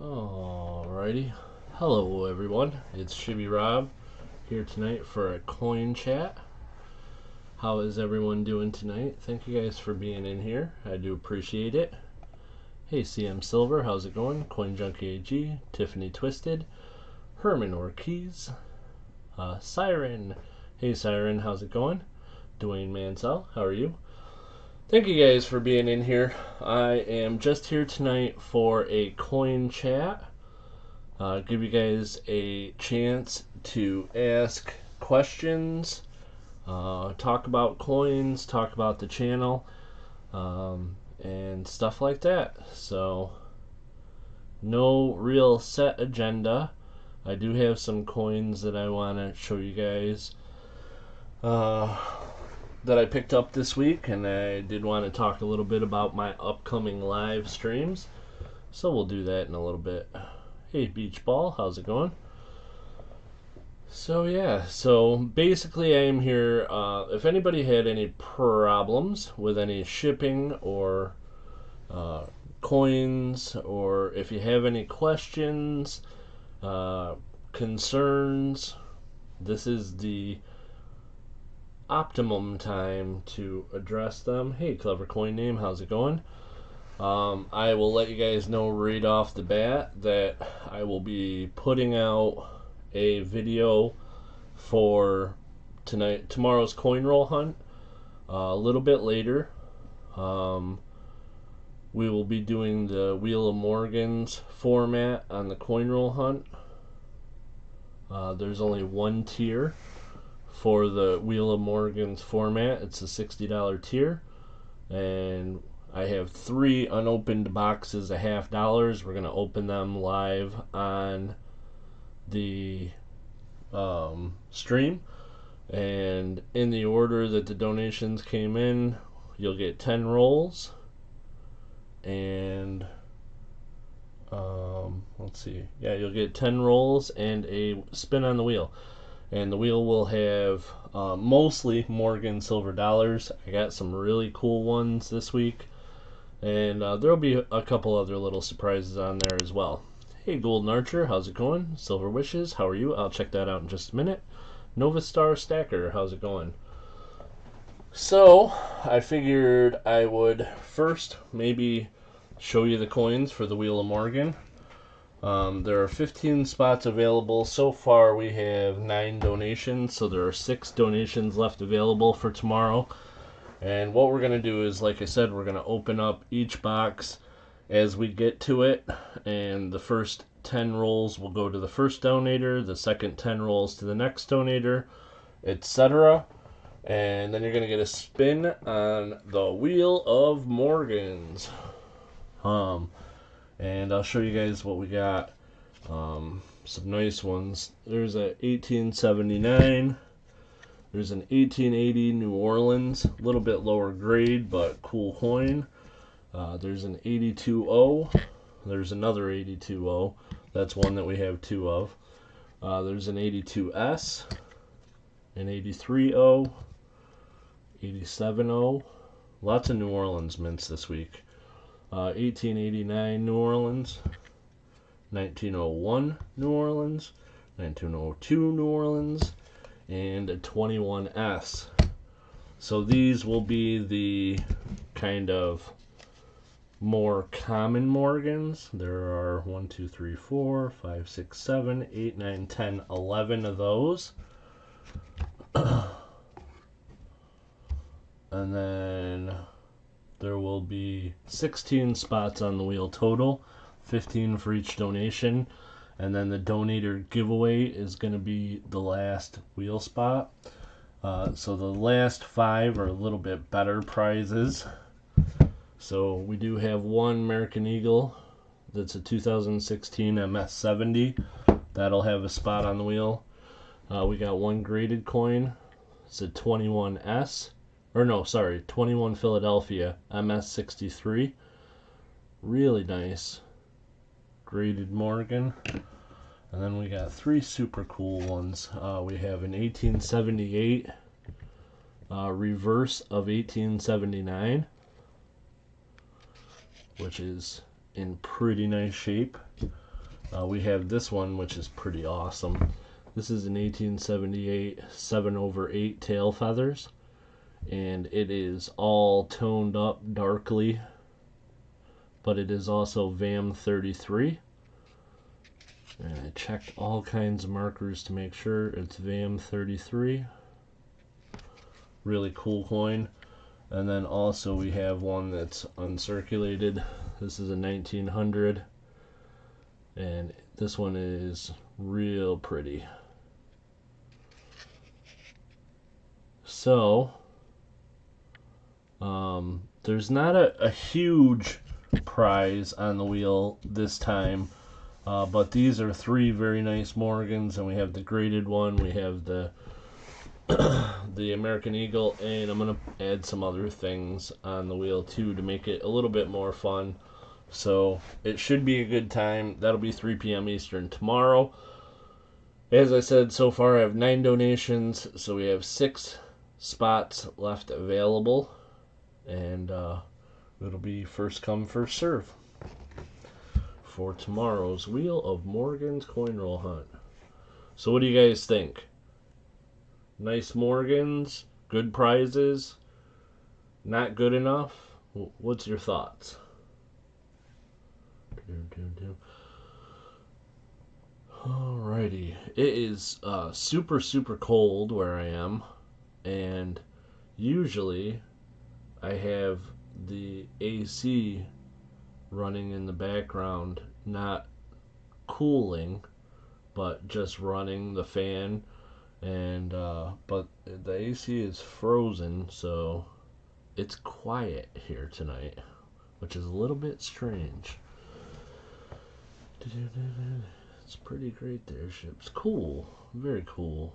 Alrighty. Hello everyone, it's Shibby Rob here tonight for a coin chat. How is everyone doing tonight? Thank you guys for being in here. I do appreciate it. Hey CM Silver, how's it going? Coin Junkie AG, Tiffany Twisted, Herman Ortiz, Siren. Hey Siren, how's it going? Dwayne Mansell, how are you? Thank you guys for being in here. I am just here tonight for a coin chat. Give you guys a chance to ask questions, talk about coins, talk about the channel, and stuff like that. So, no real set agenda. I do have some coins that I want to show you guys that I picked up this week, and I did want to talk a little bit about my upcoming live streams. So we'll do that in a little bit. Hey Beach Ball, how's it going? So yeah, so basically I am here, if anybody had any problems with any shipping or coins, or if you have any questions, concerns, this is the optimum time to address them. Hey Clever Coin Name, how's it going? I will let you guys know right off the bat that I will be putting out a video for tomorrow's coin roll hunt a little bit later. We will be doing the Wheel of Morgan's format on the coin roll hunt. There's only one tier for the Wheel of Morgan's format. It's a $60 tier, and I have 3 unopened boxes at $50. We're going to open them live on the stream, and in the order that the donations came in, you'll get 10 rolls, and let's see, yeah, you'll get 10 rolls and a spin on the wheel. And the wheel will have mostly Morgan silver dollars. I got some really cool ones this week, and there'll be a couple other little surprises on there as well. Hey Golden Archer, how's it going? Silver Wishes, how are you? I'll check that out in just a minute. Nova Star Stacker, how's it going? So I figured I would first maybe show you the coins for the Wheel of Morgan. There are 15 spots available. So far we have 9 donations, so there are 6 donations left available for tomorrow. And what we're going to do is, like I said, we're going to open up each box as we get to it, and the first 10 rolls will go to the first donator, the second 10 rolls to the next donator, etc. And then you're going to get a spin on the Wheel of Morgans. And I'll show you guys what we got. Some nice ones. There's a 1879. There's an 1880 New Orleans. A little bit lower grade, but cool coin. There's an 82.0. There's another 82.0. That's one that we have 2 of. There's an 82S. An 83.0. 87.0. Lots of New Orleans mints this week. 1889 New Orleans, 1901 New Orleans, 1902 New Orleans, and a 21S. So these will be the kind of more common Morgans. There are 1, 2, 3, 4, 5, 6, 7, 8, 9, 10, 11 of those. And then there will be 16 spots on the wheel total, 15 for each donation, and then the donator giveaway is going to be the last wheel spot. So the last 5 are a little bit better prizes. So we do have one American Eagle that's a 2016 MS70. That'll have a spot on the wheel. We got one graded coin. It's a 21S. Or no, sorry, 21 Philadelphia MS63. Really nice graded Morgan. And then we got 3 super cool ones. We have an 1878 reverse of 1879, which is in pretty nice shape. We have this one, which is pretty awesome. This is an 1878 7/8 tail feathers, and it is all toned up darkly, but it is also VAM 33. And I checked all kinds of markers to make sure it's VAM 33. Really cool coin. And then also we have one that's uncirculated. This is a 1900, and this one is real pretty. So there's not a huge prize on the wheel this time, but these are three very nice Morgans, and we have the graded one, we have the the American Eagle, and I'm going to add some other things on the wheel too to make it a little bit more fun. So it should be a good time. That'll be 3 p.m. Eastern tomorrow. As I said, so far I have 9 donations, so we have 6 spots left available, and it'll be first come, first serve for tomorrow's Wheel of Morgan's coin roll hunt. So what do you guys think? Nice Morgans, good prizes, not good enough? What's your thoughts? Alrighty, it is super cold where I am, and usually I have the AC running in the background, not cooling, but just running the fan. And but the AC is frozen, so it's quiet here tonight, which is a little bit strange. It's pretty great there, ships. Cool, very cool.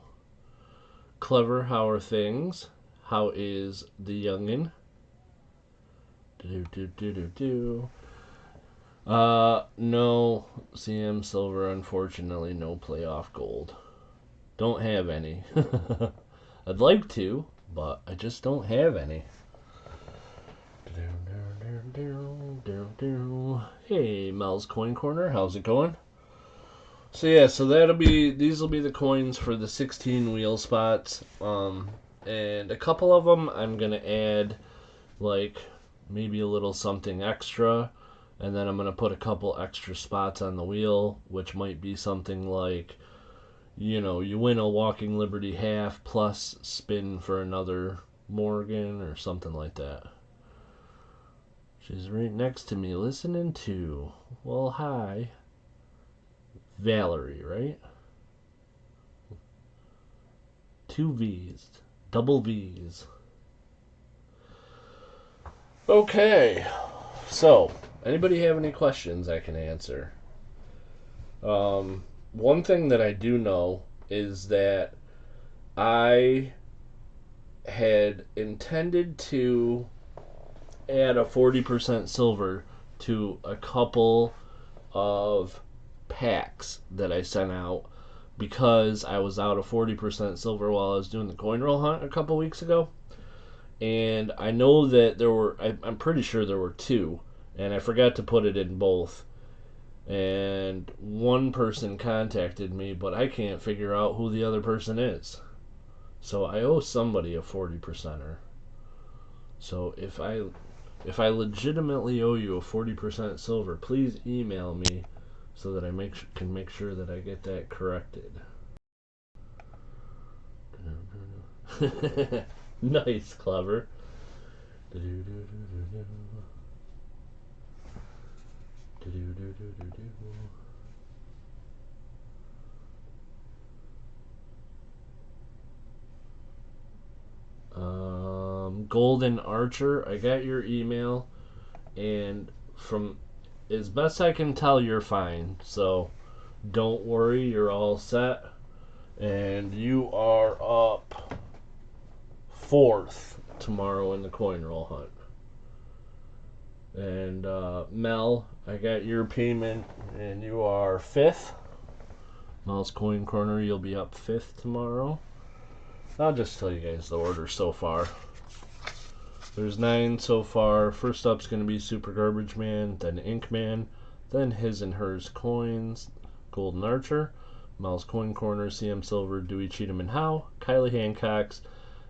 Clever, how are things? How is the youngin? No CM silver, unfortunately, no playoff gold. Don't have any. I'd like to, but I just don't have any. Hey, Mel's Coin Corner, how's it going? So yeah, so these will be the coins for the 16 wheel spots. And a couple of them I'm gonna add like maybe a little something extra, and then I'm gonna put a couple extra spots on the wheel, which might be something like, you know, you win a Walking Liberty half plus spin for another Morgan or something like that. She's right next to me listening to. Well, hi. Valerie, right? 2 V's. Double V's. Okay. So, anybody have any questions I can answer? One thing that I do know is that I had intended to add a 40% silver to a couple of packs that I sent out because I was out of 40% silver while I was doing the coin roll hunt a couple weeks ago. And I know that I'm pretty sure there were 2, and I forgot to put it in both. And one person contacted me, but I can't figure out who the other person is. So I owe somebody a 40%er. So if I legitimately owe you a 40% silver, please email me so that I can make sure that I get that corrected. Nice, clever. Golden Archer, I got your email, and from as best I can tell, you're fine. So don't worry, you're all set, and you are up 4th tomorrow in the coin roll hunt. And Mel, I got your payment, and you are 5th. Mel's Coin Corner, you'll be up 5th tomorrow. I'll just tell you guys the order so far. There's 9 so far. First up's going to be Super Garbage Man, then Ink Man, then His and Hers Coins, Golden Archer, Miles Coin Corner, CM Silver, Dewey Cheatham and Howe, Kylie Hancock's,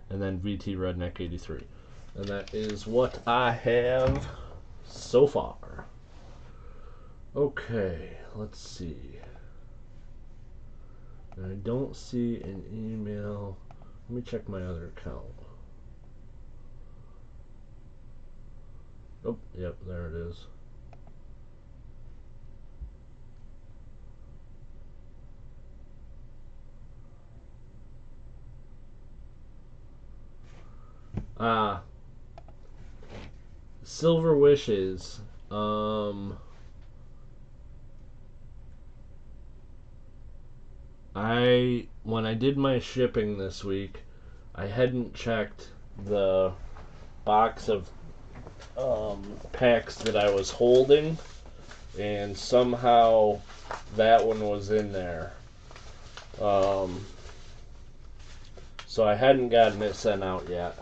and then VT Redneck 83. And that is what I have so far. Okay, let's see. I don't see an email. Let me check my other account. Oh, yep, there it is. Silver Wishes. When I did my shipping this week, I hadn't checked the box of packs that I was holding, and somehow that one was in there. So I hadn't gotten it sent out yet.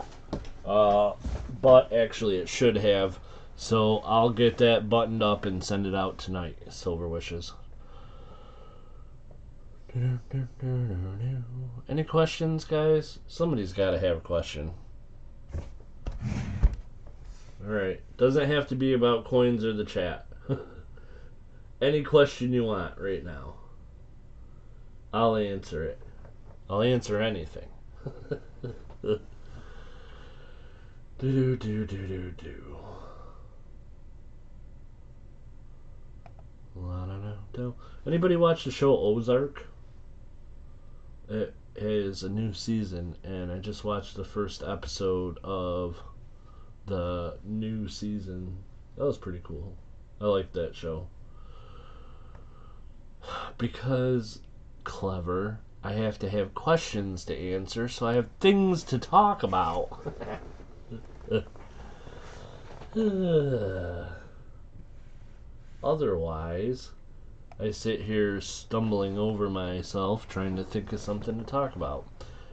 But actually it should have. So I'll get that buttoned up and send it out tonight. Silver Wishes. Any questions, guys? Somebody's got to have a question. Alright. Doesn't have to be about coins or the chat. Any question you want right now. I'll answer it. I'll answer anything. Anybody watch the show Ozark? It is a new season, and I just watched the first episode of the new season. That was pretty cool. I like that show. Because clever, I have to have questions to answer, so I have things to talk about. Otherwise, I sit here stumbling over myself trying to think of something to talk about.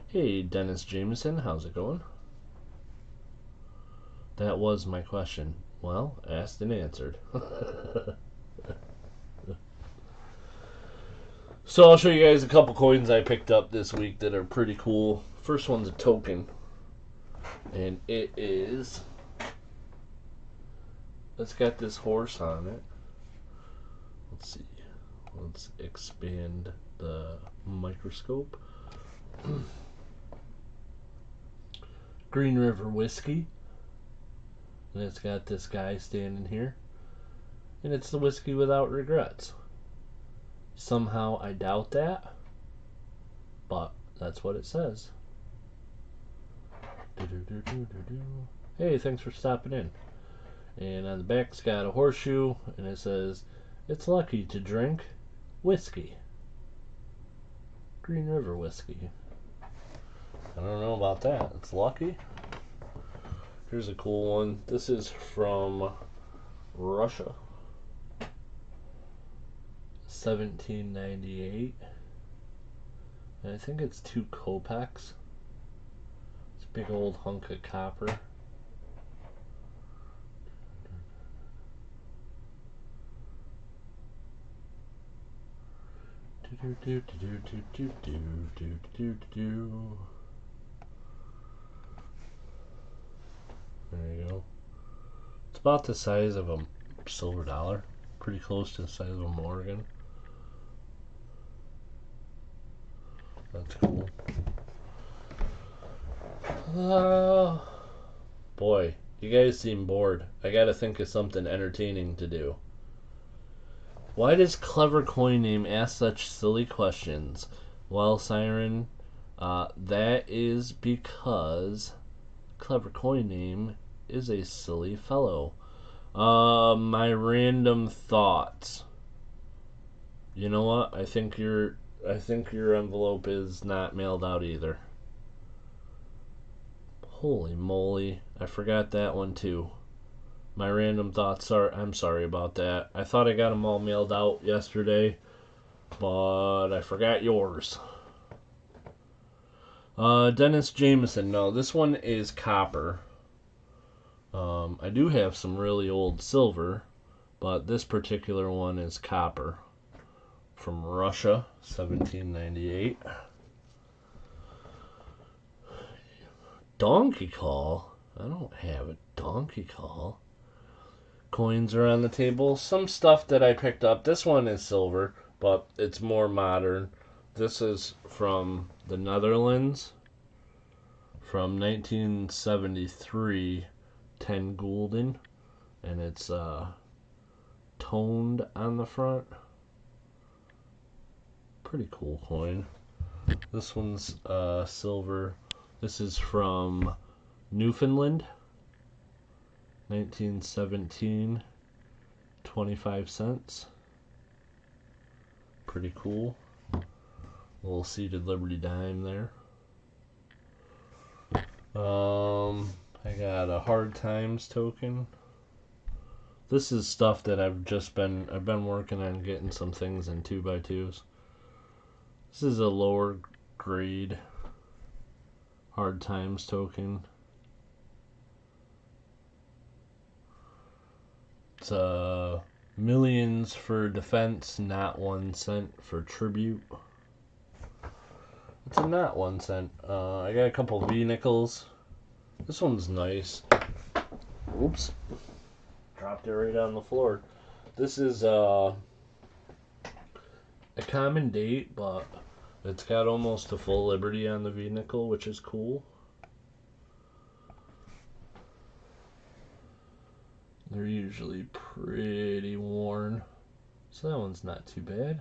Hey, Dennis Jameson, how's it going? That was my question. Well, asked and answered. So I'll show you guys a couple coins I picked up this week that are pretty cool. First one's a token. And it's got this horse on it. Let's see. Let's expand the microscope. Green River Whiskey. And it's got this guy standing here. And it's the whiskey without regrets. Somehow I doubt that. But that's what it says. Hey, thanks for stopping in. And on the back it's got a horseshoe. And it says, it's lucky to drink whiskey. Green River Whiskey. I don't know about that. It's lucky. Here's a cool one. This is from Russia. 1798. And I think it's 2 kopecks. It's a big old hunk of copper. There you go. It's about the size of a silver dollar. Pretty close to the size of a Morgan. That's cool. Boy, you guys seem bored. I gotta think of something entertaining to do. Why does Clever Coin Name ask such silly questions? Well, Siren, that is because Clever Coin Name is a silly fellow. My random thoughts. You know what? I think your envelope is not mailed out either. Holy moly, I forgot that one too. My random thoughts are, I'm sorry about that. I thought I got them all mailed out yesterday, but I forgot yours. Dennis Jameson, no, this one is copper. I do have some really old silver, but this particular one is copper. from Russia, 1798. Donkey Call? I don't have a Donkey Call. Coins are on the table. Some stuff that I picked up. This one is silver, but it's more modern. This is from the Netherlands from 1973, 10 gulden, and it's toned on the front. Pretty cool coin. This one's silver. This is from Newfoundland, 1917, 25 cents. Pretty cool. Little seated Liberty dime there. I got a Hard Times token. This is stuff that I've been working on getting some things in 2x2s. This is a lower grade Hard Times token. It's millions for defense, not 1 cent for tribute. It's a not 1 cent. I got a couple V-nickels. This one's nice. Oops. Dropped it right on the floor. This is a common date, but it's got almost a full Liberty on the V-nickel, which is cool. They're usually pretty worn, so that one's not too bad.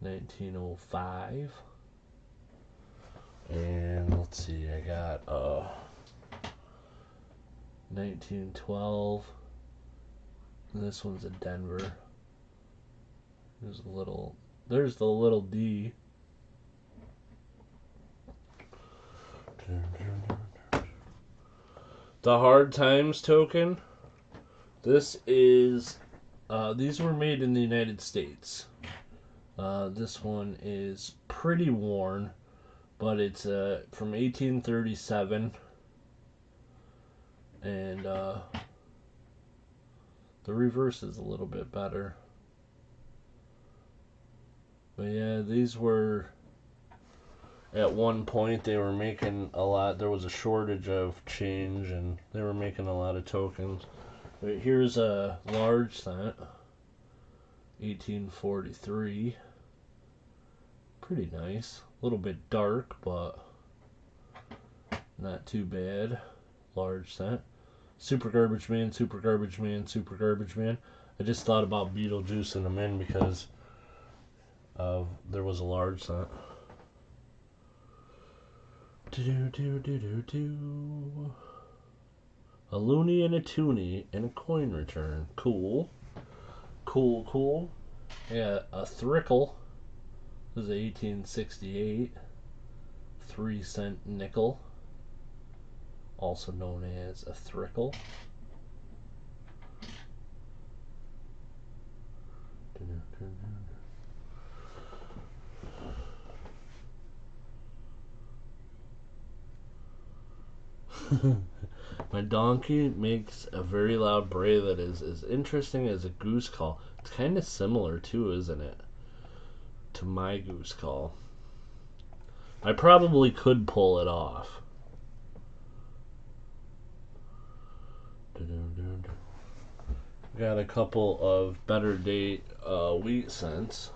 1905. And let's see, I got 1912. And this one's a Denver. There's the little D. The Hard Times token. This is these were made in the United States. This one is pretty worn, but it's from 1837, and the reverse is a little bit better. But yeah, these were, at one point they were making a lot. There was a shortage of change, and they were making a lot of tokens. But here's a large cent, 1843. Pretty nice. A little bit dark, but not too bad. Large cent. Super Garbage Man, Super Garbage Man, Super Garbage Man. I just thought about Beetlejuicing them in because there was a large cent. A loony and a toonie and a coin return. Cool. Cool, cool. Yeah, a thrickle. This is 1868. 3 cent nickel. Also known as a thrickle. My donkey makes a very loud bray that is as interesting as a goose call. It's kind of similar too, isn't it, to my goose call. I probably could pull it off. Got a couple of better date wheat cents.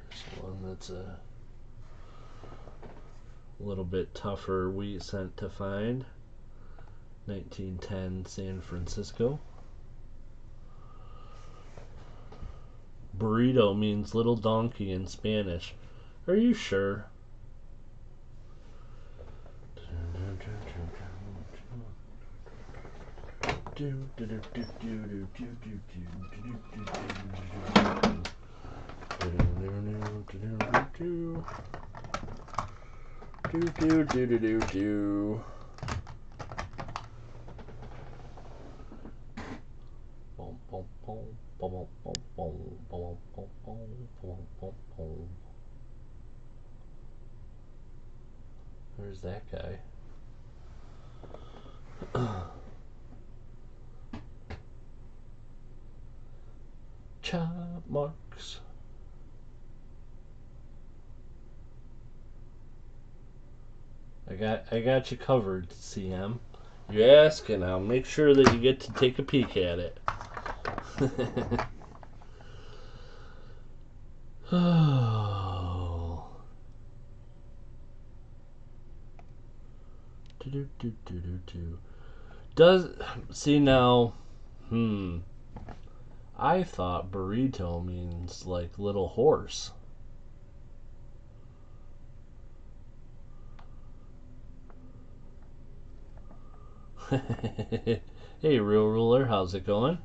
There's one that's a little bit tougher wheat cent to find. 1910 San Francisco. Burrito means little donkey in Spanish. Are you sure? Where's that guy? Chop marks. I got you covered, CM. You ask, and I'll make sure that you get to take a peek at it. Oh. Does see now? I thought burrito means like little horse. Hey, Real Ruler, how's it going?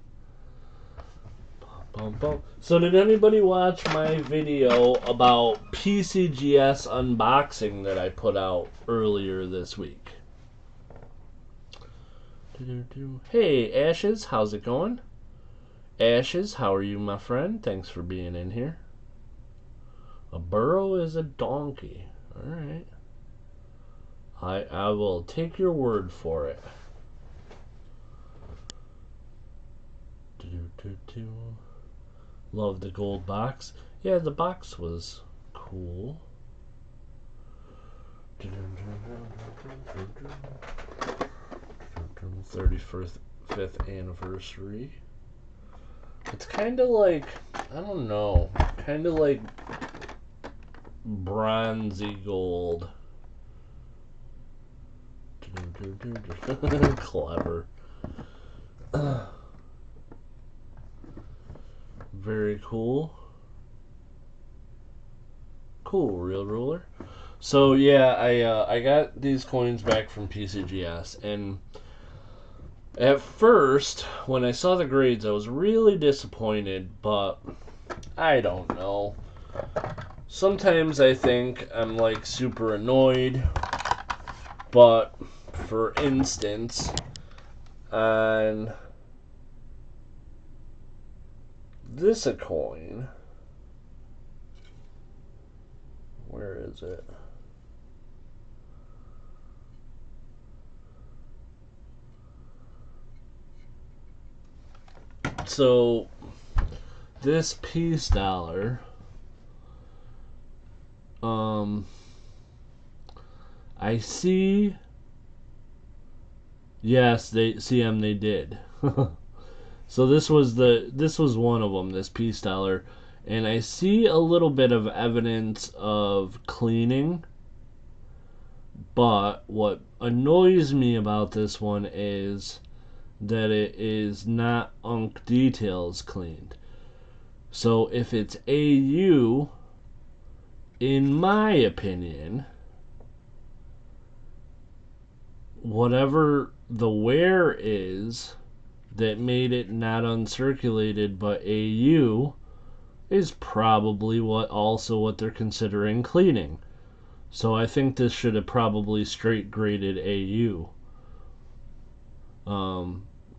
So did anybody watch my video about PCGS unboxing that I put out earlier this week? Hey, Ashes, how's it going? Ashes, how are you, my friend? Thanks for being in here. A burro is a donkey. Alright. I will take your word for it. Love the gold box. Yeah, the box was cool. 35th anniversary. It's kind of like, I don't know, kind of like bronzy gold. Clever. Very cool. Cool, Real Ruler. So yeah, I got these coins back from PCGS, and at first, when I saw the grades, I was really disappointed, but I don't know. Sometimes I think I'm like super annoyed, but for instance, on this a coin, where is it? So this piece dollar, I see. Yes, they CM they did. So this was one of them, this piece dollar, and I see a little bit of evidence of cleaning. But what annoys me about this one is that it is not Unk Details cleaned. So if it's AU, in my opinion, whatever the wear is that made it not uncirculated but AU is probably what they're considering cleaning. So I think this should have probably straight graded AU.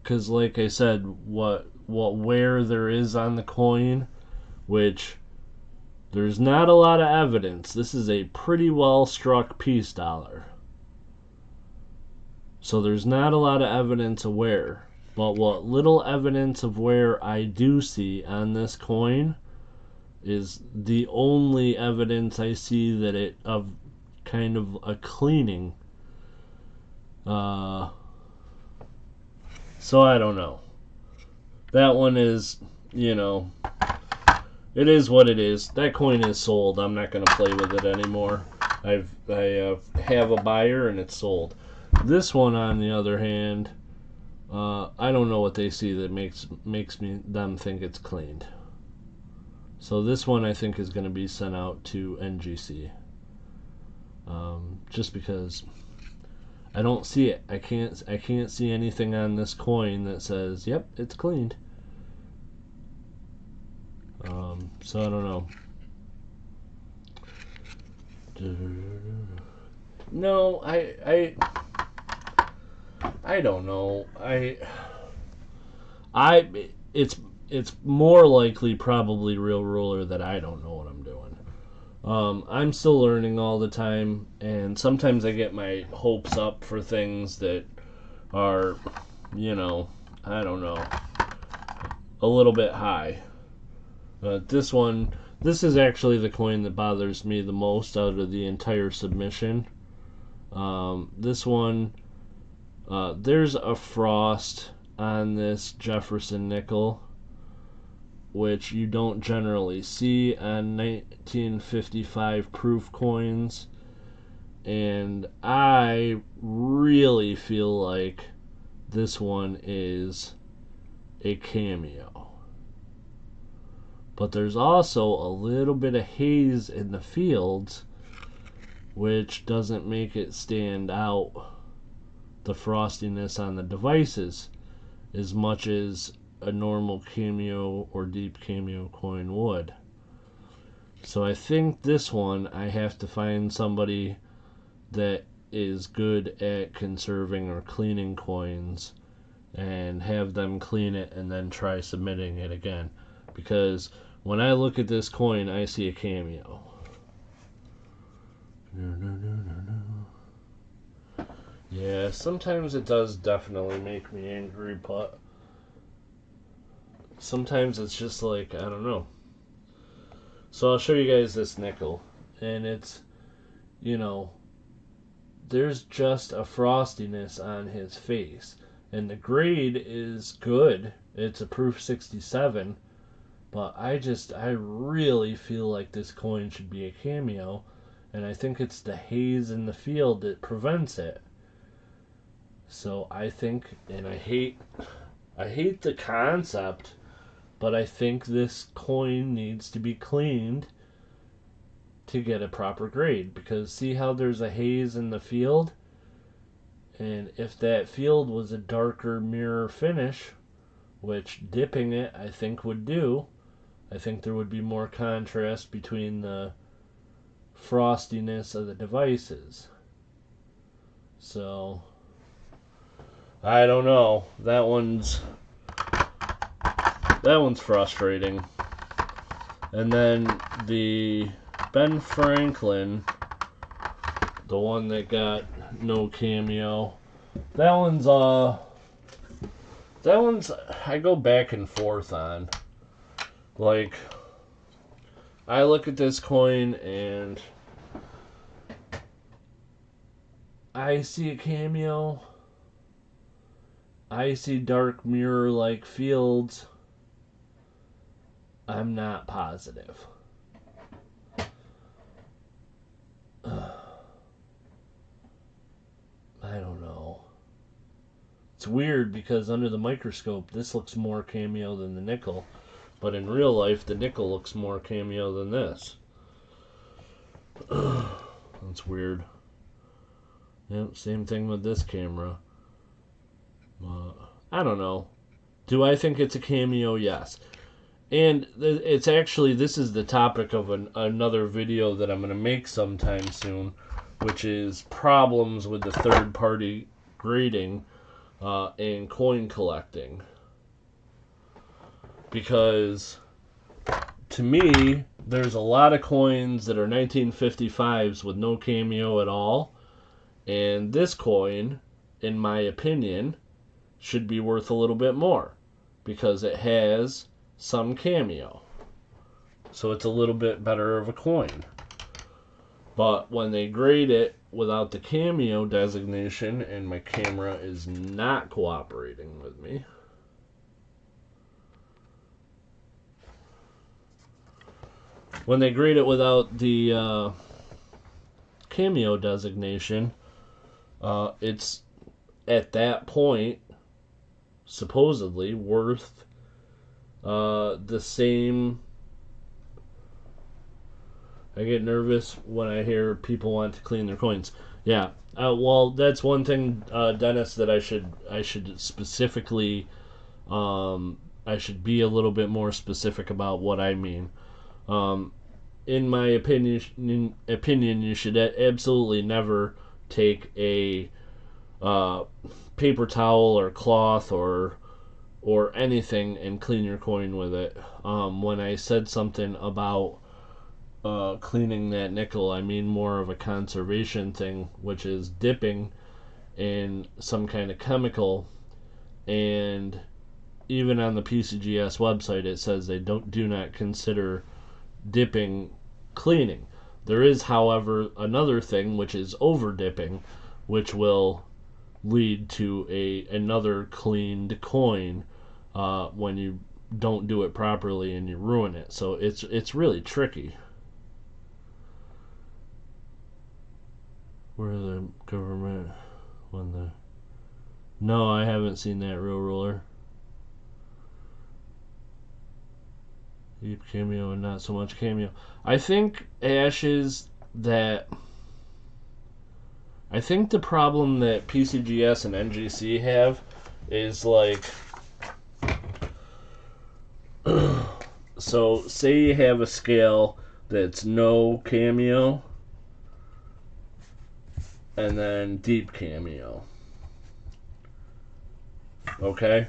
Because like I said, what wear there is on the coin, which there's not a lot of evidence. This is a pretty well struck piece dollar. So there's not a lot of evidence of wear. But what little evidence of wear I do see on this coin is the only evidence I see that it of kind of a cleaning. So I don't know. That one is, it is what it is. That coin is sold. I'm not going to play with it anymore. I have a buyer and it's sold. This one, on the other hand, I don't know what they see that makes them think it's cleaned. So this one I think is going to be sent out to NGC. Just because I don't see it. I can't see anything on this coin that says, yep, it's cleaned. So I don't know. No, I don't know. It's more likely probably Real Ruler that I don't know what I'm doing. I'm still learning all the time, and sometimes I get my hopes up for things that are, I don't know, a little bit high. This is actually the coin that bothers me the most out of the entire submission. This one, there's a frost on this Jefferson nickel, which you don't generally see on 1955 proof coins. And I really feel like this one is a cameo. But there's also a little bit of haze in the fields, which doesn't make it stand out, the frostiness on the devices, as much as a normal cameo or deep cameo coin would. So I think this one, I have to find somebody that is good at conserving or cleaning coins and have them clean it and then try submitting it again. Because when I look at this coin, I see a cameo. Yeah, sometimes it does definitely make me angry, but sometimes it's just like, I don't know. So I'll show you guys this nickel, and it's, there's just a frostiness on his face, and the grade is good. It's a proof 67, but I really feel like this coin should be a cameo, and I think it's the haze in the field that prevents it. So I think, and I hate the concept, but I think this coin needs to be cleaned to get a proper grade, because see how there's a haze in the field? And if that field was a darker mirror finish, which dipping it I think would do, I think there would be more contrast between the frostiness of the devices. So I don't know. That one's frustrating. And then the Ben Franklin, the one that got no cameo, that one's I go back and forth on. Like, I look at this coin and I see a cameo. I see dark mirror-like fields. I'm not positive. I don't know. It's weird because under the microscope, this looks more cameo than the nickel. But in real life, the nickel looks more cameo than this. That's weird. Yep, same thing with this camera. I don't know. Do I think it's a cameo? Yes. And it's actually, this is the topic of another video that I'm going to make sometime soon, which is problems with the third-party grading and coin collecting. Because, to me, there's a lot of coins that are 1955s with no cameo at all, and this coin, in my opinion, should be worth a little bit more, because it has some cameo. So it's a little bit better of a coin. But when they grade it without the cameo designation, and my camera is not cooperating with me, when they grade it without the cameo designation, it's at that point supposedly worth the same. I get nervous when I hear people want to clean their coins. Yeah, well, that's one thing, Dennis, that I should specifically, I should be a little bit more specific about what I mean. In my opinion, you should absolutely never take a paper towel or cloth or anything and clean your coin with it. When I said something about cleaning that nickel, I mean more of a conservation thing, which is dipping in some kind of chemical and even on the PCGS website, it says they do not consider dipping cleaning. There is, however, another thing, which is over dipping, which will lead to another cleaned coin when you don't do it properly and you ruin it. So it's really tricky. Where the government when the No, I haven't seen that real ruler. Deep cameo and not so much cameo. I think Ashes that I think the problem that PCGS and NGC have is like so say you have a scale that's no cameo and then deep cameo. Okay?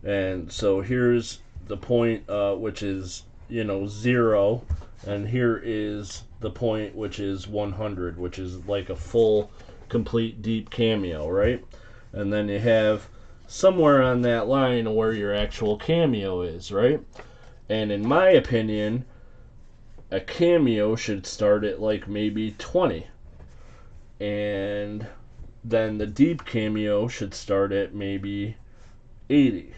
And so here's the point which is, 0, and here is the point which is 100, which is like a full complete deep cameo, right? And then you have somewhere on that line where your actual cameo is, right? And in my opinion, a cameo should start at like maybe 20. And then the deep cameo should start at maybe 80.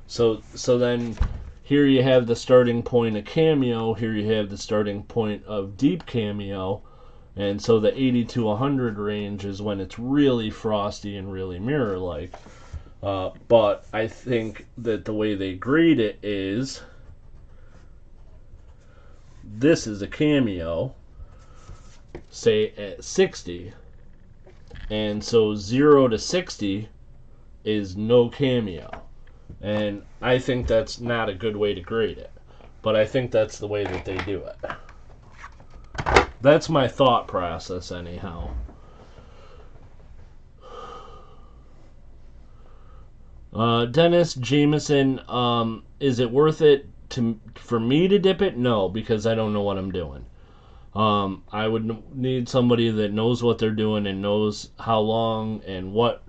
So then here you have the starting point of cameo, here you have the starting point of deep cameo, and so the 80 to 100 range is when it's really frosty and really mirror-like. But I think that the way they grade it is, this is a cameo, say at 60, and so 0 to 60 is no cameo. And I think that's not a good way to grade it. But I think that's the way that they do it. That's my thought process anyhow. Dennis Jameson, is it worth it for me to dip it? No, because I don't know what I'm doing. I would need somebody that knows what they're doing and knows how long and what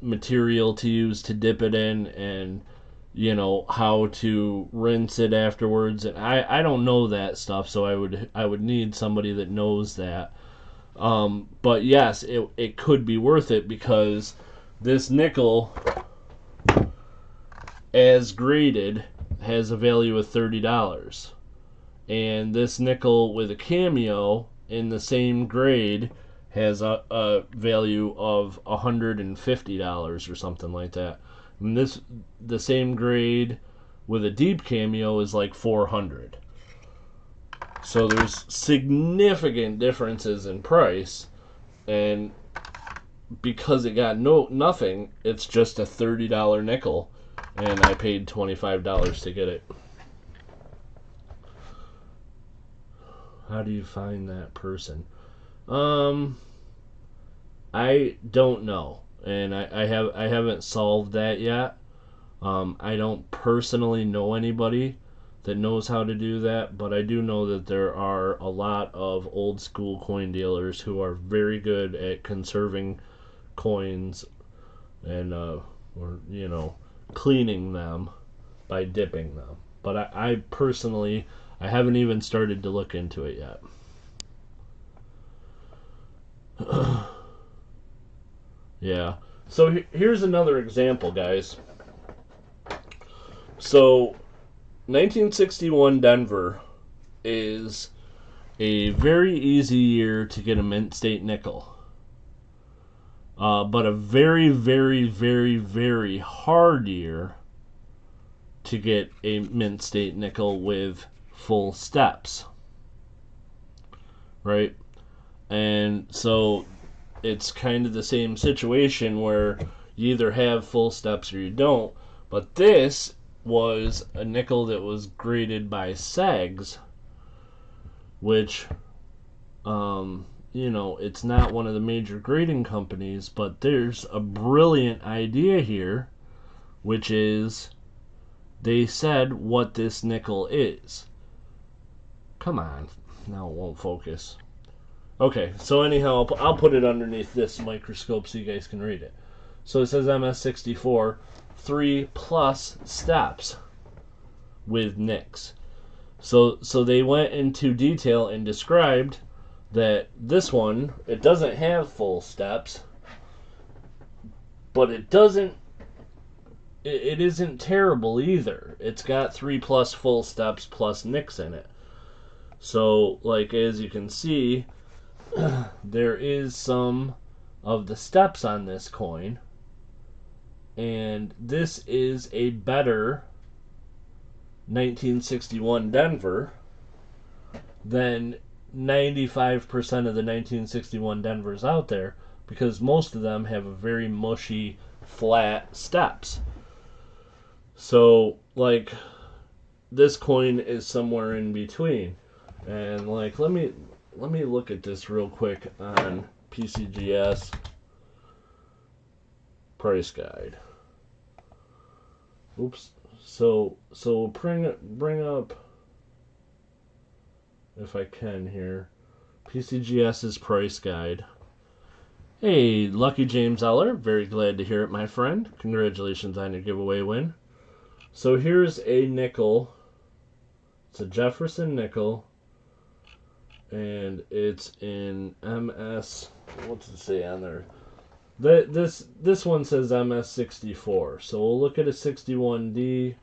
material to use to dip it in, and how to rinse it afterwards. And I don't know that stuff, so I would need somebody that knows that. But yes, it could be worth it, because this nickel as graded has a value of $30, and this nickel with a cameo in the same grade has a value of $150 or something like that. And the same grade with a deep cameo is like $400. So there's significant differences in price, and because it got nothing, it's just a $30 nickel, and I paid $25 to get it. How do you find that person? I don't know, and I haven't solved that yet. I don't personally know anybody that knows how to do that, but I do know that there are a lot of old school coin dealers who are very good at conserving coins and cleaning them by dipping them. But I personally, I haven't even started to look into it yet. Yeah. So here's another example, guys. So 1961 Denver is a very easy year to get a mint state nickel. But a very, very, very, very hard year to get a mint state nickel with full steps. Right? And so it's kind of the same situation where you either have full steps or you don't. But this was a nickel that was graded by Pcgs, which, it's not one of the major grading companies, but there's a brilliant idea here, which is they said what this nickel is. Come on, now it won't focus. Okay, so anyhow, I'll put it underneath this microscope so you guys can read it. So it says MS64, 3+ steps with nicks. So they went into detail and described that this one, it doesn't have full steps, but it isn't terrible either. It's got 3+ full steps plus nicks in it. So, like, as you can see, there is some of the steps on this coin, and this is a better 1961 Denver than 95% of the 1961 Denvers out there, because most of them have a very mushy, flat steps. So, like, this coin is somewhere in between. And, like, let me look at this real quick on Pcgs price guide. Oops. So bring up, if I can here, PCGS's price guide. Hey, Lucky James Eller, very glad to hear it, my friend. Congratulations on your giveaway win. So here's a nickel. It's a Jefferson nickel, and it's in MS. What's it say on there? This one says MS64. So we'll look at a 61D.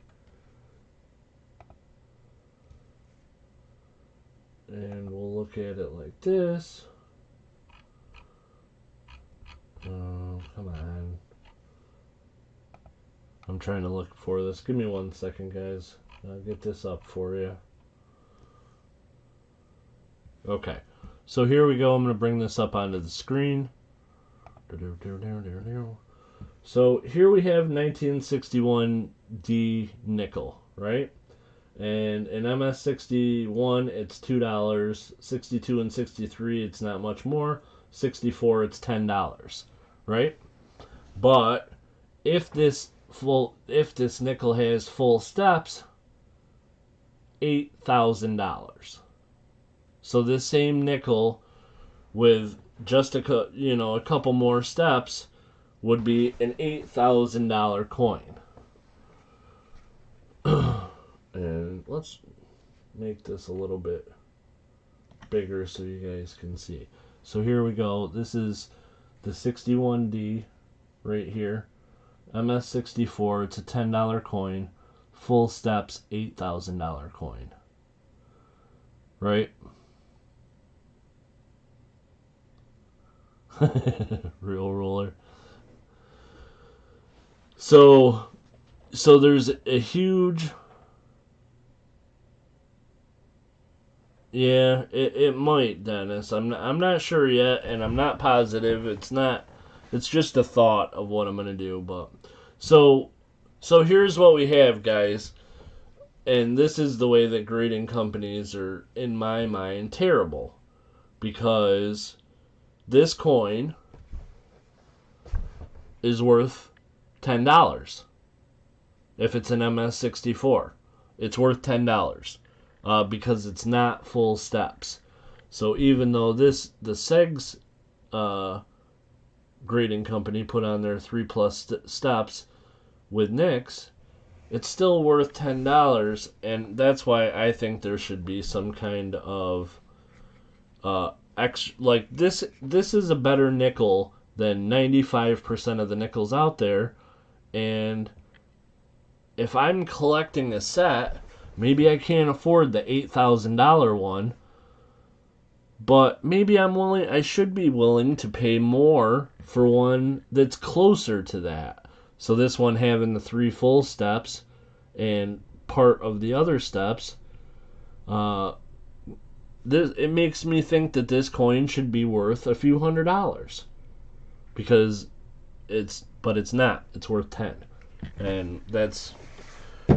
And we'll look at it like this. Oh, come on. I'm trying to look for this. Give me 1 second, guys. I'll get this up for you. Okay. So here we go. I'm going to bring this up onto the screen. So here we have 1961D nickel, right? And in MS61, it's $2. 62 and 63, it's not much more. 64, it's $10, right? But if this nickel has full steps, $8,000. So this same nickel with just a couple more steps would be an $8,000 coin. And let's make this a little bit bigger so you guys can see. So here we go. This is the 61D right here. MS64, it's a $10 coin. Full steps, $8,000 coin. Right? Real roller. So there's a huge... Yeah, it might, Dennis. I'm not sure yet, and I'm not positive. It's just a thought of what I'm gonna do. But so here's what we have, guys, and this is the way that grading companies are, in my mind, terrible, because this coin is worth $10. If it's an MS64, it's worth $10. Because it's not full steps. So even though the Segs grading company put on their 3+ steps with nicks, it's still worth $10, and that's why I think there should be some kind of extra. Like this is a better nickel than 95% of the nickels out there, and if I'm collecting a set, maybe I can't afford the $8,000 one, but maybe I should be willing to pay more for one that's closer to that. So this one having the 3 full steps and part of the other steps, it makes me think that this coin should be worth a few $100, because it's not. It's worth 10, and that's.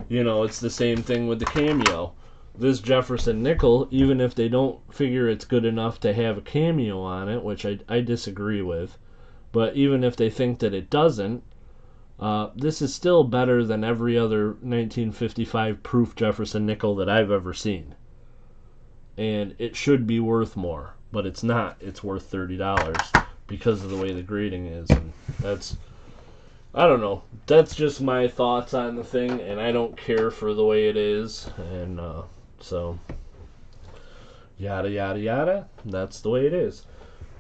It's the same thing with the Cameo. This Jefferson nickel, even if they don't figure it's good enough to have a Cameo on it, which I disagree with, but even if they think that it doesn't, this is still better than every other 1955 proof Jefferson nickel that I've ever seen. And it should be worth more, but it's not. It's worth $30 because of the way the grading is, and that's I don't know. That's just my thoughts on the thing, and I don't care for the way it is, and so yada yada yada. That's the way it is.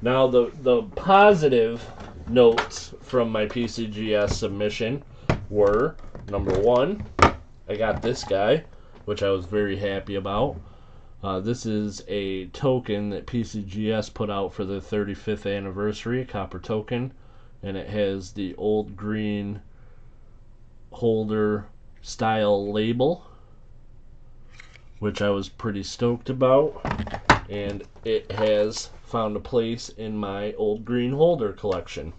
Now the positive notes from my PCGS submission were, number one, I got this guy, which I was very happy about. This is a token that PCGS put out for the 35th anniversary, a copper token, and it has the old green holder style label, which I was pretty stoked about, and it has found a place in my old green holder collection.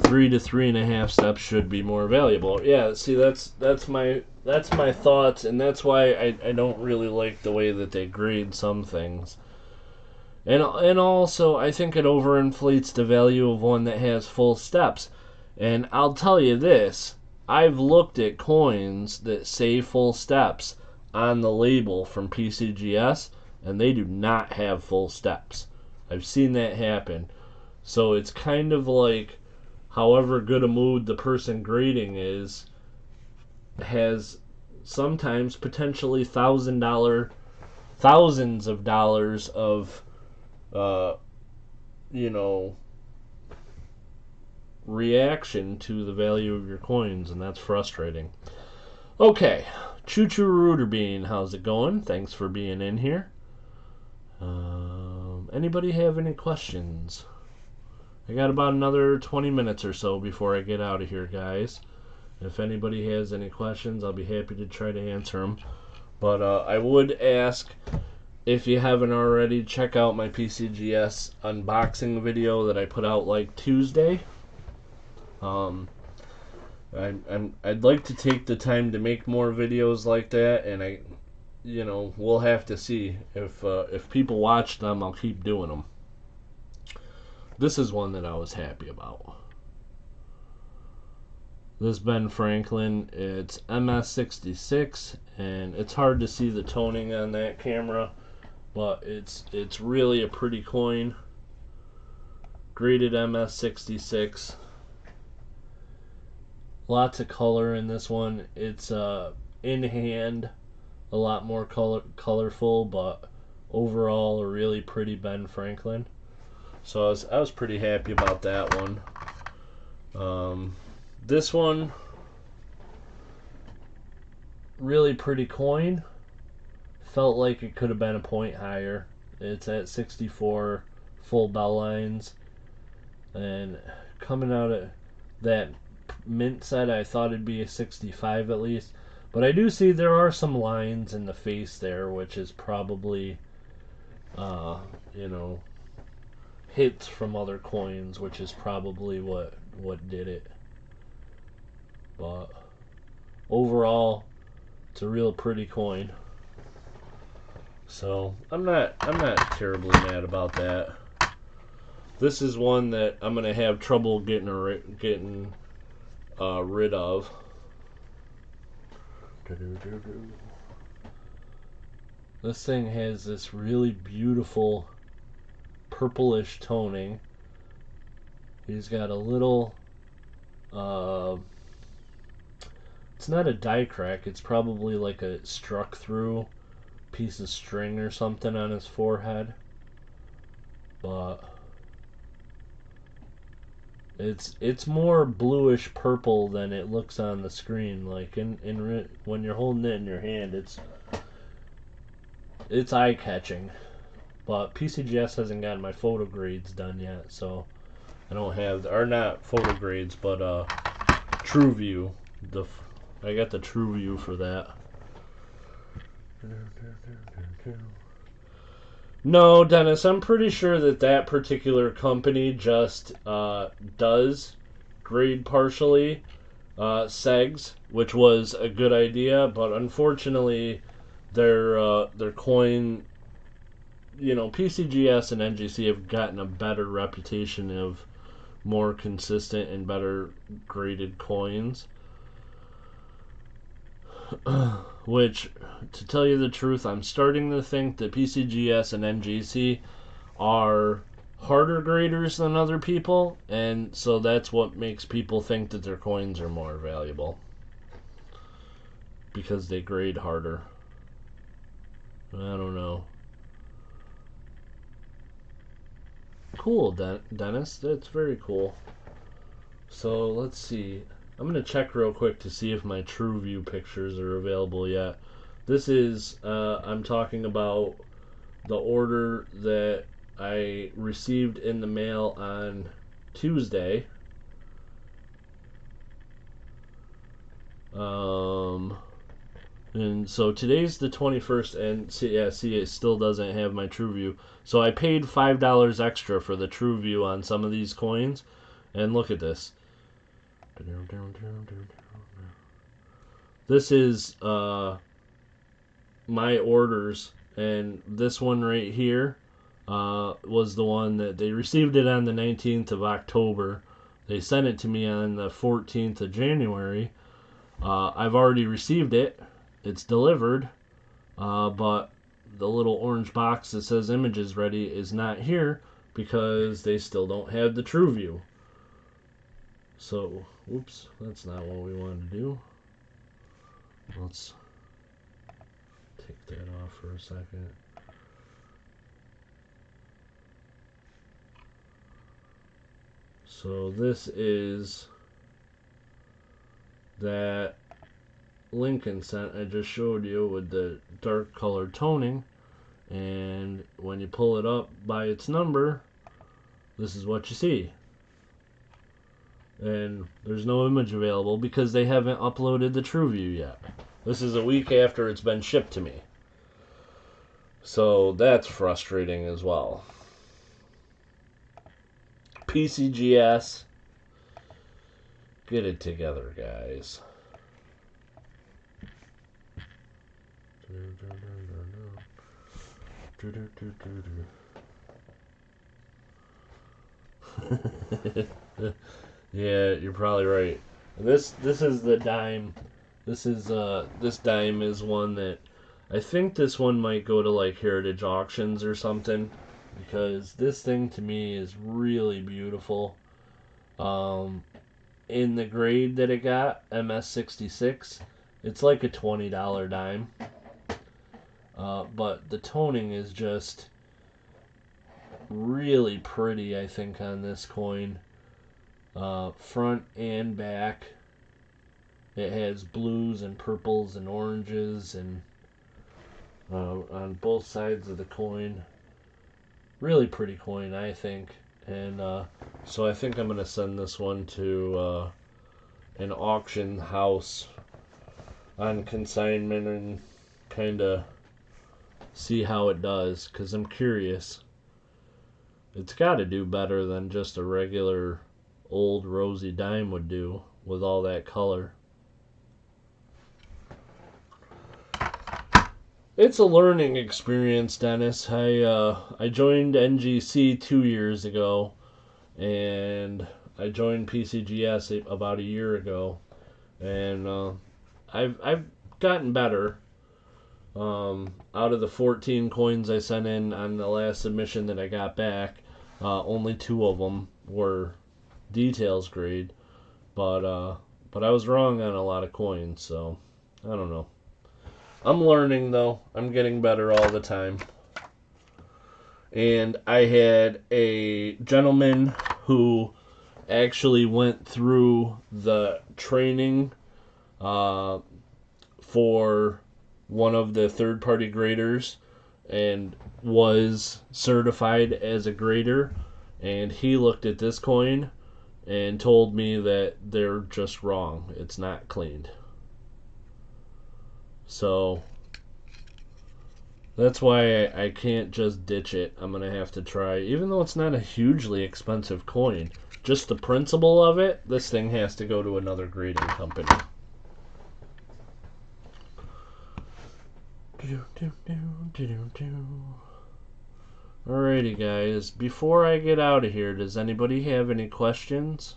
3 to 3.5 steps should be more valuable. Yeah, see, that's my thoughts, and that's why I don't really like the way that they grade some things. And also, I think it overinflates the value of one that has full steps. And I'll tell you this, I've looked at coins that say full steps on the label from PCGS, and they do not have full steps. I've seen that happen. So it's kind of like, however good a mood the person grading is, has sometimes potentially thousands of dollars of reaction to the value of your coins, and that's frustrating. Okay, Choo Choo Rooter Bean, how's it going? Thanks for being in here. Anybody have any questions? I got about another 20 minutes or so before I get out of here, guys. If anybody has any questions, I'll be happy to try to answer them. But I would ask, if you haven't already, check out my PCGS unboxing video that I put out like Tuesday. I'd like to take the time to make more videos like that, and we'll have to see if people watch them. I'll keep doing them. This is one that I was happy about. This Ben Franklin, it's MS66, and it's hard to see the toning on that camera, but it's really a pretty coin. Graded MS66. Lots of color in this one. It's in hand a lot more colorful, but overall a really pretty Ben Franklin. So I was pretty happy about that one. This one, really pretty coin. Felt like it could have been a point higher. It's at 64 full bell lines, and coming out of that mint set, I thought it'd be a 65 at least. But I do see there are some lines in the face there, which is probably, hits from other coins, which is probably what did it. But overall, it's a real pretty coin. So I'm not terribly mad about that. This is one that I'm gonna have trouble getting rid of. This thing has this really beautiful purplish toning. He's got a little it's not a die crack, it's probably like a struck through piece of string or something on his forehead, but it's more bluish purple than it looks on the screen. Like when you're holding it in your hand, it's eye-catching. But PCGS hasn't gotten my photo grades done yet, so I don't have, or not photo grades, but True View. I got the True View for that. No, Dennis, I'm pretty sure that particular company just does grade partially segs, which was a good idea, but unfortunately their coin, PCGS and NGC have gotten a better reputation of more consistent and better graded coins. which, to tell you the truth, I'm starting to think that PCGS and NGC are harder graders than other people, and so that's what makes people think that their coins are more valuable, because they grade harder. I don't know. Cool, Dennis. That's very cool. So let's see. I'm going to check real quick to see if my TrueView pictures are available yet. This is, I'm talking about the order that I received in the mail on Tuesday. And so today's the 21st, and see, it still doesn't have my TrueView. So I paid $5 extra for the TrueView on some of these coins, and look at this. This is my orders, and this one right here was the one that they received it on the 19th of October. They sent it to me on the 14th of January. I've already received it. It's delivered, but the little orange box that says images ready is not here because they still don't have the TrueView. So, oops, that's not what we wanted to do. Let's take that off for a second. So this is that Lincoln scent I just showed you with the dark colored toning, and when you pull it up by its number, this is what you see. And there's no image available because they haven't uploaded the TrueView yet. This is a week after it's been shipped to me. So that's frustrating as well. PCGS, get it together, guys. Yeah, you're probably right. This is the dime. This dime is one that I think this one might go to like heritage auctions or something, because this thing to me is really beautiful. In the grade that it got, MS66, it's like a $20 dime. But the toning is just really pretty, I think, on this coin. Front and back. It has blues and purples and oranges and on both sides of the coin. Really pretty coin, I think. And so I think I'm going to send this one to an auction house on consignment and kind of see how it does, because I'm curious. It's got to do better than just a regular old rosy dime would do with all that color. It's a learning experience, Dennis. I joined NGC 2 years ago, and I joined PCGS about a year ago, and I've gotten better. Out of the 14 coins I sent in on the last submission that I got back, only 2 of them were details grade, but I was wrong on a lot of coins, so I don't know. I'm learning, though. I'm getting better all the time. And I had a gentleman who actually went through the training for one of the third-party graders and was certified as a grader, and he looked at this coin and told me that they're just wrong. It's not cleaned. So that's why I can't just ditch it. I'm going to have to try. Even though it's not a hugely expensive coin, just the principle of it, this thing has to go to another grading company. Alrighty, guys. Before I get out of here, does anybody have any questions?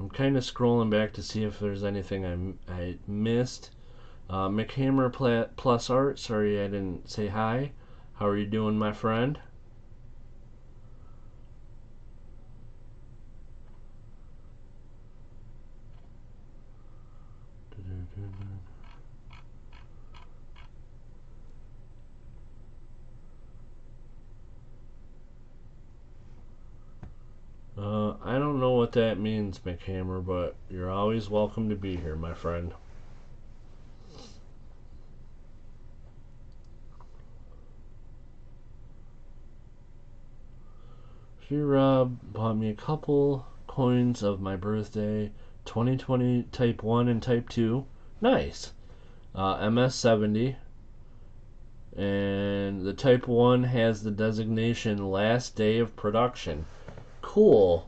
I'm kind of scrolling back to see if there's anything I missed. McHammer Plus Art, sorry I didn't say hi. How are you doing, my friend? I don't know what that means, McHammer, but you're always welcome to be here, my friend. Shibby Rob bought me a couple coins of my birthday, 2020 Type 1 and Type 2. Nice. MS-70. And the Type 1 has the designation last day of production. Cool.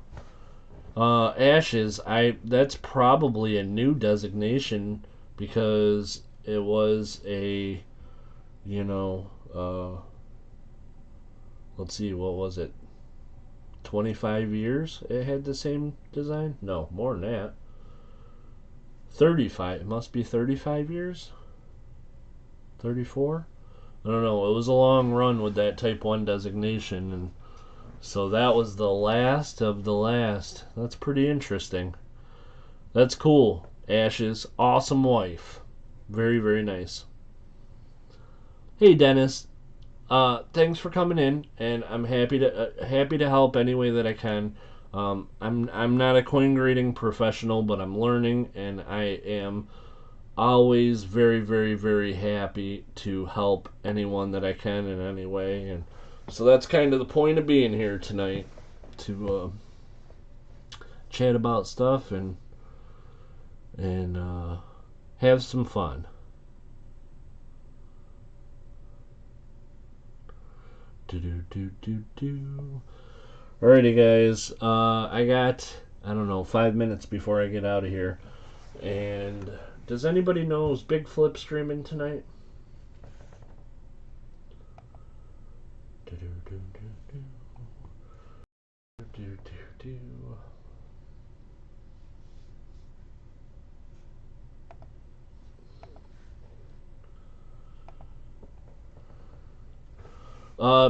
Ashes, that's probably a new designation because it was a, let's see, what was it? 25 years it had the same design? No, more than that. 35. It must be 35 years? 34? I don't know. It was a long run with that Type 1 designation, and so that was the last of the last. That's pretty interesting. That's cool. Ashes, awesome wife. Very, very nice. Hey, Dennis. Thanks for coming in, and I'm happy to help any way that I can. I'm not a coin grading professional, but I'm learning, and I am always very, very, very happy to help anyone that I can in any way. And so that's kind of the point of being here tonight, to chat about stuff and have some fun. Alrighty, guys. I got, I don't know, 5 minutes before I get out of here. And does anybody know, is Big Flip streaming tonight?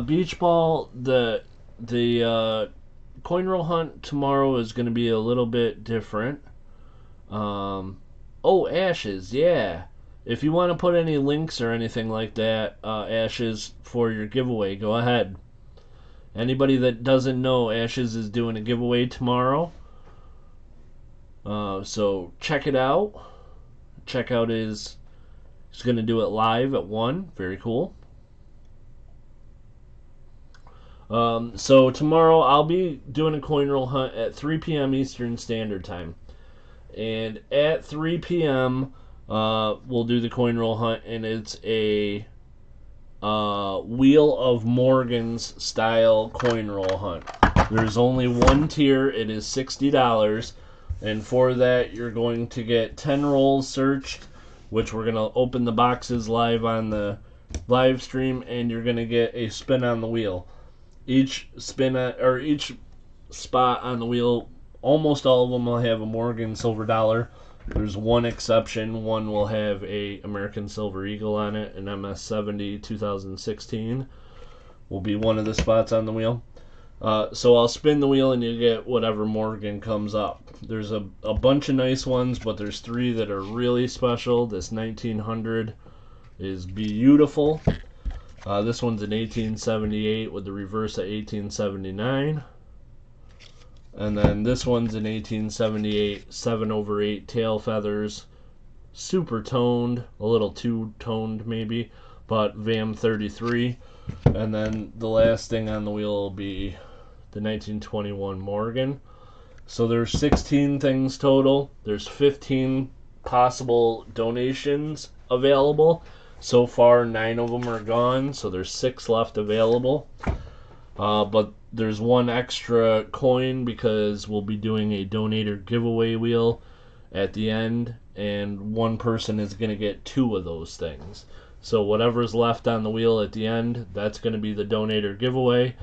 Beach ball, the coin roll hunt tomorrow is going to be a little bit different. Ashes, yeah. If you want to put any links or anything like that, Ashes, for your giveaway, go ahead. Anybody that doesn't know, Ashes is doing a giveaway tomorrow. So check it out. Check out he's going to do it live at 1. Very cool. So tomorrow I'll be doing a coin roll hunt at 3 p.m. Eastern Standard Time. And at 3 p.m., we'll do the coin roll hunt, and it's a Wheel of Morgan's style coin roll hunt. There's only one tier. It is $60. And for that, you're going to get 10 rolls searched, which we're going to open the boxes live on the live stream, and you're going to get a spin on the wheel. Each spot on the wheel, almost all of them will have a Morgan silver dollar. There's one exception. One will have a American Silver Eagle on it. An MS-70 2016 will be one of the spots on the wheel. So I'll spin the wheel and you get whatever Morgan comes up. There's a bunch of nice ones, but there's 3 that are really special. This 1900 is beautiful. This one's an 1878 with the reverse at 1879. And then this one's an 1878 7/8 tail feathers. Super toned, a little too toned maybe, but VAM 33. And then the last thing on the wheel will be the 1921 Morgan. So there's 16 things total. There's 15 possible donations available. So far, 9 of them are gone, so there's 6 left available. But there's one extra coin because we'll be doing a donator giveaway wheel at the end, and one person is going to get 2 of those things. So whatever's left on the wheel at the end, that's going to be the donator giveaway.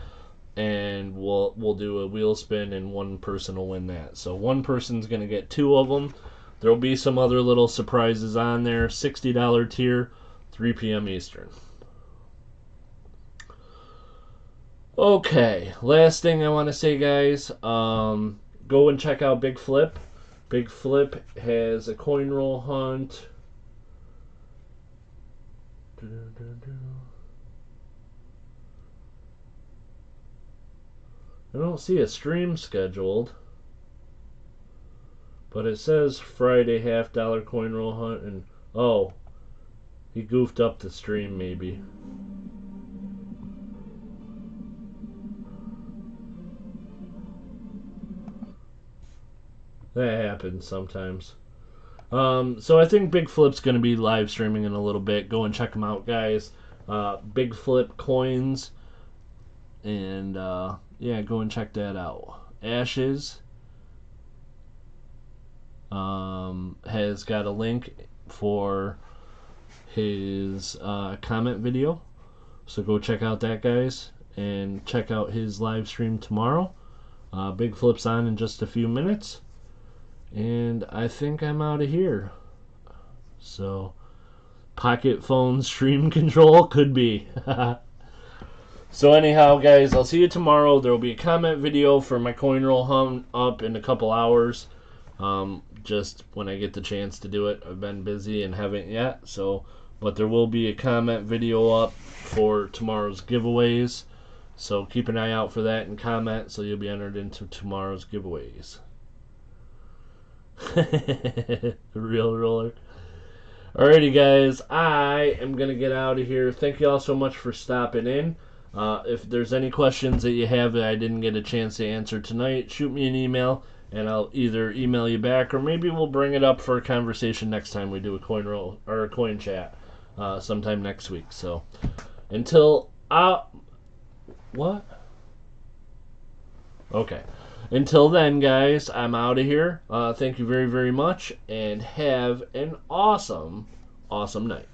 and we'll do a wheel spin, and one person will win that. So one person's gonna get 2 of them. There'll be some other little surprises on there. $60 tier, 3 p.m. Eastern. Okay, last thing I want to say, guys, go and check out Big Flip. Big Flip has a coin roll hunt. I don't see a stream scheduled, but it says Friday $50 coin roll hunt, and oh, he goofed up the stream maybe. That happens sometimes. So I think Big Flip's going to be live streaming in a little bit. Go and check him out, guys. Big Flip Coins. And, yeah, go and check that out. Ashes has got a link for his comment video. So go check out that, guys. And check out his live stream tomorrow. Big Flip's on in just a few minutes. And I think I'm out of here. So, pocket phone stream control could be. So anyhow, guys, I'll see you tomorrow. There will be a comment video for my coin roll hunt up in a couple hours. Just when I get the chance to do it. I've been busy and haven't yet. So, but there will be a comment video up for tomorrow's giveaways. So keep an eye out for that and comment, so you'll be entered into tomorrow's giveaways. Real roller. Alrighty, guys, I am gonna get out of here. Thank you all so much for stopping in. If there's any questions that you have that I didn't get a chance to answer tonight, shoot me an email and I'll either email you back, or maybe we'll bring it up for a conversation next time we do a coin roll or a coin chat sometime next week. So until what? Okay. Until then, guys, I'm out of here. Thank you very, very much, and have an awesome, awesome night.